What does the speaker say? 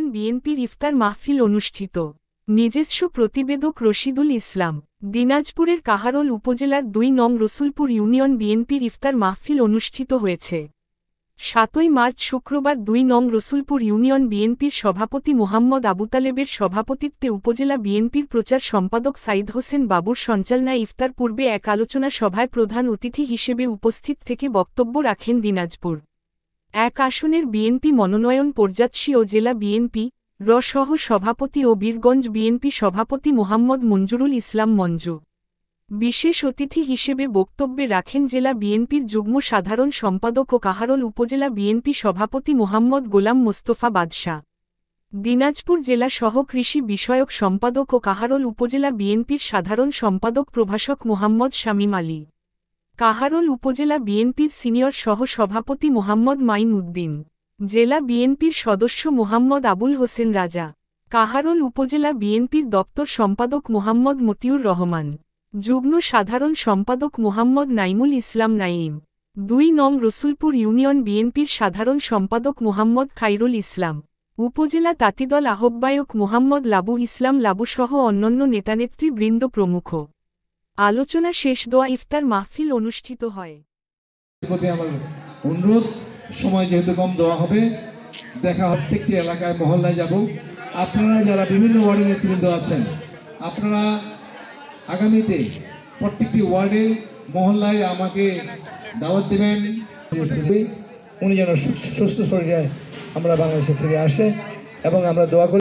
Union বিএনপির ইফতার মাহফিল অনুষ্ঠিত। নিজস্ব প্রতিবেদক রশিদুল ইসলাম। দিনাজপুরের কাহারোল উপজেলার ২ নং রসুলপুর ইউনিয়ন বিএনপির ইফতার মাহফিল অনুষ্ঠিত হয়েছে। ৭ই মার্চ শুক্রবার ২ নং রসুলপুর ইউনিয়ন বিএনপির সভাপতি মোহাম্মদ আবুতালেবের সভাপতিত্বে উপজেলা বিএনপির প্রচার সম্পাদক সাইদ হোসেন বাবুর সঞ্চালনায় ইফতার পূর্বে এক আলোচনা সভায় প্রধান অতিথি হিসেবে উপস্থিত থেকে বক্তব্য রাখেন দিনাজপুর ১ আসনের বিএনপি মনোনয়ন প্রত্যাশী ও জেলা বিএনপি সহ সভাপতি ও বীরগঞ্জ বিএনপি সভাপতি মোহাম্মদ মঞ্জুরুল ইসলাম মঞ্জু। বিশেষ অতিথি হিসেবে বক্তব্যে রাখেন জেলা বিএনপির যুগ্ম সাধারণ সম্পাদক ও কাহারোল উপজেলা বিএনপি সভাপতি মোহাম্মদ গোলাম মোস্তফা বাদশা। দিনাজপুর জেলা সহ কৃষি বিষয়ক সম্পাদক ও কাহারোল উপজেলা বিএনপির সাধারণ সম্পাদক প্রভাষক মোহাম্মদ শামীম আলী। কাহারোল উপজেলা বিএনপির সিনিয়র সহ সভাপতি মোহাম্মদ মাইন উদ্দিন। জেলা বিএনপির সদস্য মোহাম্মদ আবুল হোসেন রাজা। কাহারোল উপজেলা বিএনপির দপ্তর সম্পাদক মোহাম্মদ মতিউর রহমান। যুগ্ম সাধারণ সম্পাদক মোহাম্মদ নাইমুল ইসলাম নাইম। ২ নং রসুলপুর ইউনিয়ন বিএনপির সাধারণ সম্পাদক মোহাম্মদ খাইরুল ইসলাম। উপজেলা তাঁতিদল আহ্বায়ক মোহাম্মদ লাবু ইসলাম লাবুসহ অন্যান্য নেতানেতৃবৃন্দ প্রমুখ। আলোচনা শেষ দোয়া ইফতার মাহফিল অনুষ্ঠিত হয়। অনুরোধ, সময় যেহেতু কম দেওয়া হবে, দেখা প্রত্যেকটি এলাকায় মহল্লায় যাব। আপনারা যারা বিভিন্ন ওয়ার্ডের নেতৃবৃন্দ আছেন, আপনারা আগামীতে প্রত্যেকটি ওয়ার্ডে মহল্লায় আমাকে দাওয়াত দেবেন। উনি যেন সুস্থ শরীরে আমরা বাংলাদেশে ফিরে আসে এবং আমরা দোয়া করি।